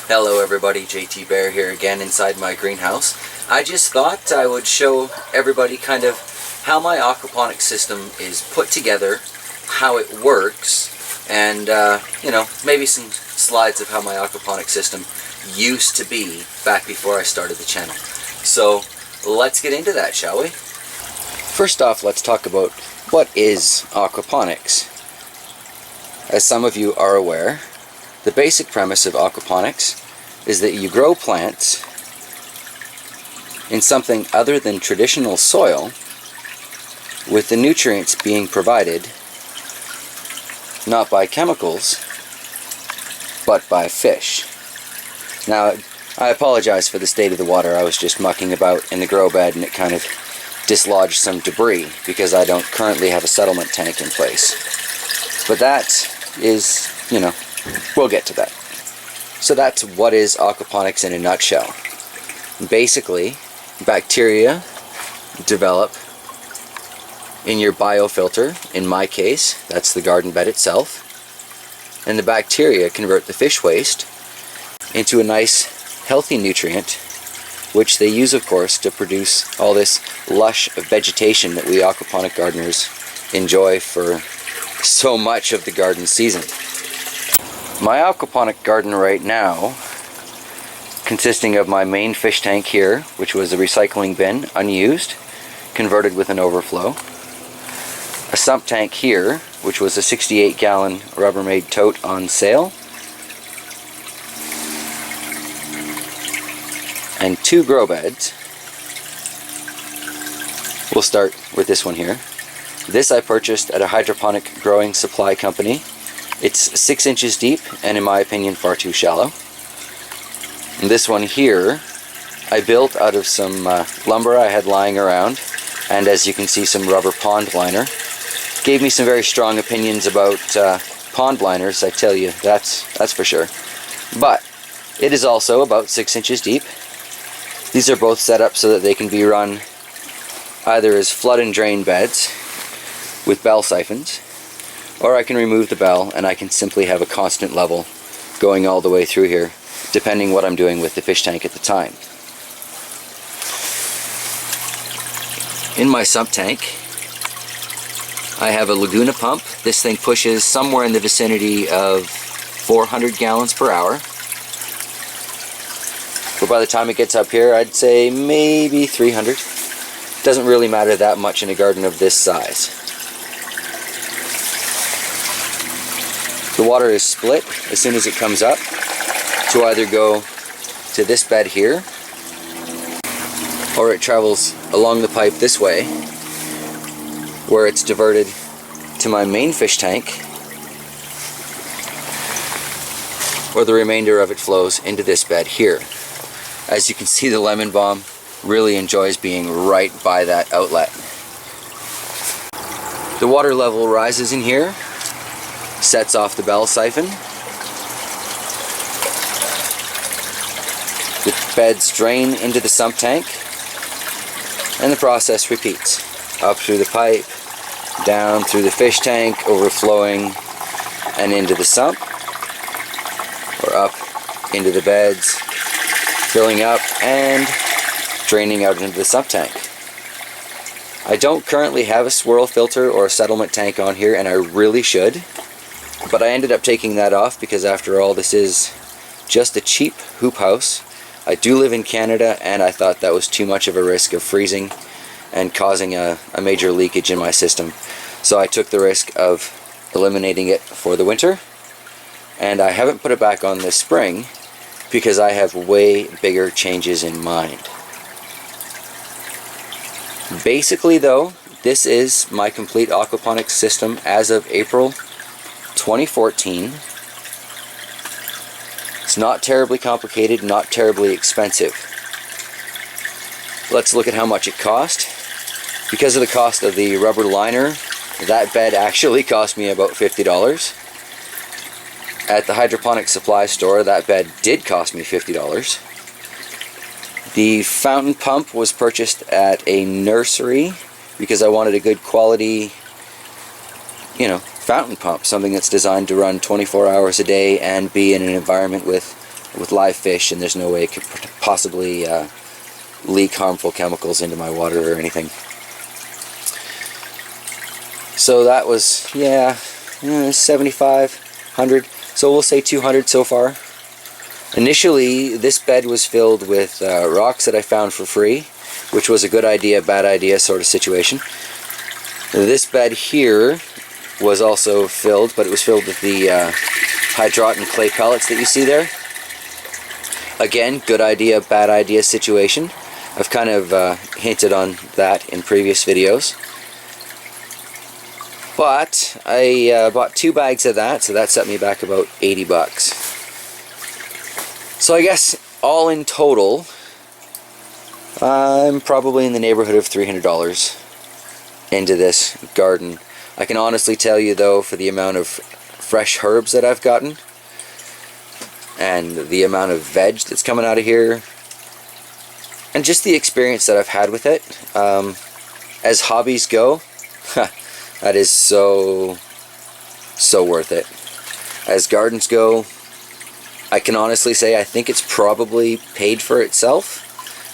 Hello everybody, JTBear here again inside my greenhouse. I just thought I would show everybody kind of how my aquaponics system is put together, how it works, and you know, maybe some slides of how my aquaponics system used to be back before I started the channel. So let's get into that, shall we? First off, let's talk about what is aquaponics. As some of you are aware, the basic premise of aquaponics is that you grow plants in something other than traditional soil, with the nutrients being provided not by chemicals but by fish. Now, I apologize for the state of the water. I was just mucking about in the grow bed and it kind of dislodged some debris because I don't currently have a settlement tank in place. But that is, you know, we'll get to that. So that's what is aquaponics in a nutshell. Basically, bacteria develop in your biofilter. In my case, that's the garden bed itself. And the bacteria convert the fish waste into a nice, healthy nutrient, which they use, of course, to produce all this lush vegetation that we aquaponic gardeners enjoy for so much of the garden season. My aquaponic garden right now, consisting of my main fish tank here, which was a recycling bin, unused, converted with an overflow. A sump tank here, which was a 68-gallon Rubbermaid tote on sale. And 2 grow beds. We'll start with this one here. This I purchased at a hydroponic growing supply company. It's 6 inches deep and, in my opinion, far too shallow. And this one here I built out of some lumber I had lying around, and as you can see, some rubber pond liner. Gave me some very strong opinions about pond liners, I tell you, that's for sure. But it is also about 6 inches deep. These are both set up so that they can be run either as flood and drain beds with bell siphons, or I can remove the bell and I can simply have a constant level going all the way through here, depending what I'm doing with the fish tank at the time. In my sump tank, I have a Laguna pump. This thing pushes somewhere in the vicinity of 400 gallons per hour. But by the time it gets up here, I'd say maybe 300. Doesn't really matter that much in a garden of this size. The water is split as soon as it comes up to either go to this bed here, or it travels along the pipe this way, where it's diverted to my main fish tank, or the remainder of it flows into this bed here. As you can see, the lemon balm really enjoys being right by that outlet. The water level rises in here, sets off the bell siphon. The beds drain into the sump tank, and the process repeats. Up through the pipe, down through the fish tank, overflowing and into the sump, or up into the beds, filling up and draining out into the sump tank. I don't currently have a swirl filter or a settlement tank on here, and I really should. But I ended up taking that off because, after all, this is just a cheap hoop house. I do live in Canada, and I thought that was too much of a risk of freezing and causing a major leakage in my system. So I took the risk of eliminating it for the winter, and I haven't put it back on this spring because I have way bigger changes in mind. Basically, though, this is my complete aquaponics system as of April 2014. It's not terribly complicated, not terribly expensive. Let's look at how much it cost. Because of the cost of the rubber liner, that bed actually cost me about $50. At the hydroponic supply store, that bed did cost me $50. The fountain pump was purchased at a nursery because I wanted a good quality, you know, fountain pump, something that's designed to run 24 hours a day and be in an environment with with live fish, and there's no way it could possibly leak harmful chemicals into my water or anything. So that was, yeah, 75, 100, so we'll say 200 so far. Initially, this bed was filled with rocks that I found for free, which was a good idea, bad idea sort of situation. This bed here was also filled, but it was filled with the hydroton clay pellets that you see there. Again, good idea, bad idea situation. I've kind of hinted on that in previous videos. But I bought 2 bags of that, so that set me back about 80 bucks. So I guess all in total, I'm probably in the neighborhood of $300 into this garden. I can honestly tell you though, for the amount of fresh herbs that I've gotten and the amount of veg that's coming out of here and just the experience that I've had with it, as hobbies go, that is so worth it. As gardens go, I can honestly say I think it's probably paid for itself.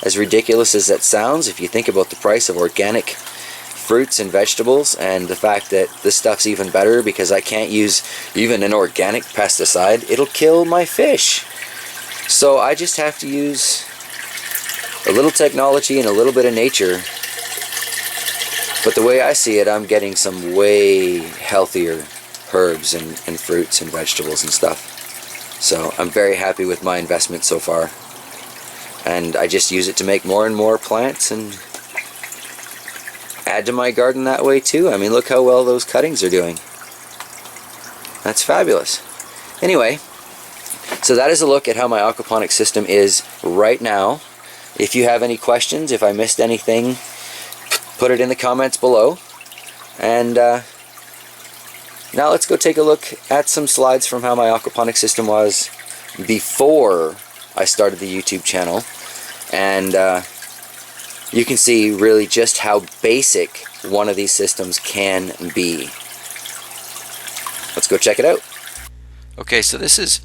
As ridiculous as that sounds, if you think about the price of organic fruits and vegetables, and the fact that this stuff's even better because I can't use even an organic pesticide, it'll kill my fish. So I just have to use a little technology and a little bit of nature. But the way I see it, I'm getting some way healthier herbs and fruits and vegetables and stuff. So I'm very happy with my investment so far. And I just use it to make more and more plants and add to my garden that way too. I mean, look how well those cuttings are doing. That's fabulous. Anyway, so that is a look at how my aquaponics system is right now. If you have any questions, if I missed anything, put it in the comments below. And now let's go take a look at some slides from how my aquaponics system was before I started the YouTube channel. And you can see really just how basic one of these systems can be. Let's go check it out. Okay, so this is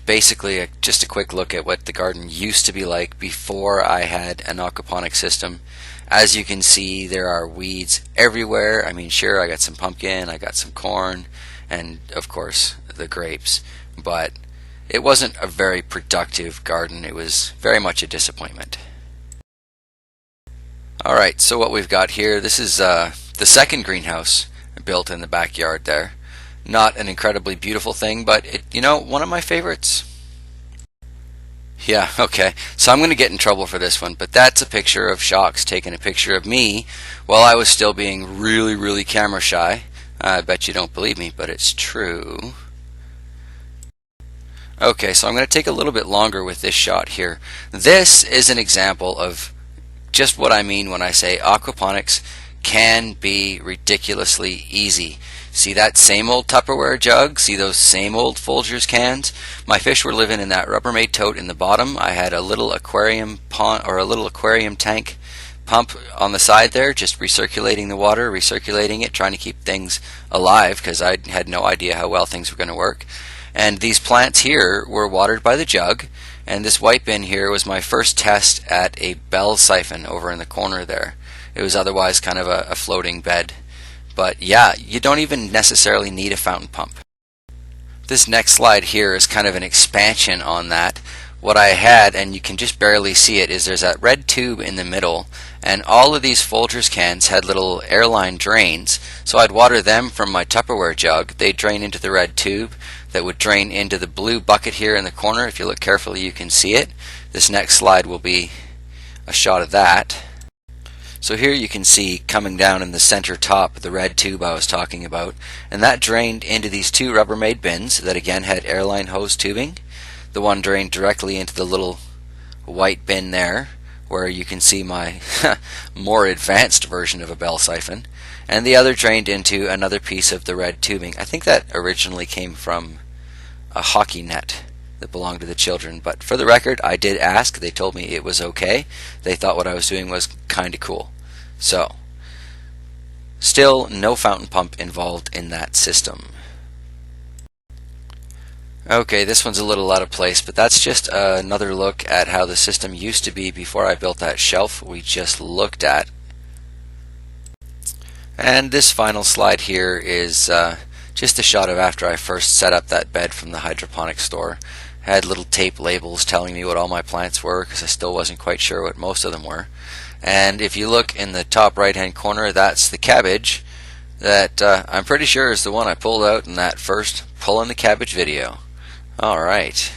basically just a quick look at what the garden used to be like before I had an aquaponic system. As you can see, there are weeds everywhere. I mean, sure, I got some pumpkin, I got some corn, and of course the grapes, but it wasn't a very productive garden. It was very much a disappointment. Alright, so what we've got here, this is the second greenhouse built in the backyard there. Not an incredibly beautiful thing, but one of my favorites. Yeah, okay, so I'm going to get in trouble for this one, but that's a picture of Shocks taking a picture of me while I was still being really camera shy. I bet you don't believe me, but it's true. Okay, so I'm going to take a little bit longer with this shot here. This is an example of just what I mean when I say aquaponics can be ridiculously easy. See that same old Tupperware jug? See those same old Folgers cans? My fish were living in that Rubbermaid tote in the bottom. I had a little aquarium pond or a little aquarium tank pump on the side there, just recirculating the water, recirculating it, trying to keep things alive because I had no idea how well things were going to work. And these plants here were watered by the jug, and this white bin here was my first test at a bell siphon over in the corner there. It was otherwise kind of a floating bed. But yeah, you don't even necessarily need a fountain pump. This next slide here is kind of an expansion on that. What I had, and you can just barely see it, is there's that red tube in the middle, and all of these Folgers cans had little airline drains, so I'd water them from my Tupperware jug. They'd drain into the red tube that would drain into the blue bucket here in the corner. If you look carefully, you can see it. This next slide will be a shot of that. So here you can see coming down in the center top the red tube I was talking about, and that drained into these two Rubbermaid bins that again had airline hose tubing. The one drained directly into the little white bin there, where you can see my more advanced version of a bell siphon, and the other drained into another piece of the red tubing. I think that originally came from a hockey net that belonged to the children, but for the record, I did ask. They told me it was okay. They thought what I was doing was kind of cool. So, still no fountain pump involved in that system. Okay, this one's a little out of place, but that's just another look at how the system used to be before I built that shelf we just looked at. And this final slide here is just a shot of after I first set up that bed from the hydroponic store. I had little tape labels telling me what all my plants were because I still wasn't quite sure what most of them were. And if you look in the top right hand corner, that's the cabbage that I'm pretty sure is the one I pulled out in that first pulling the cabbage video. Alright.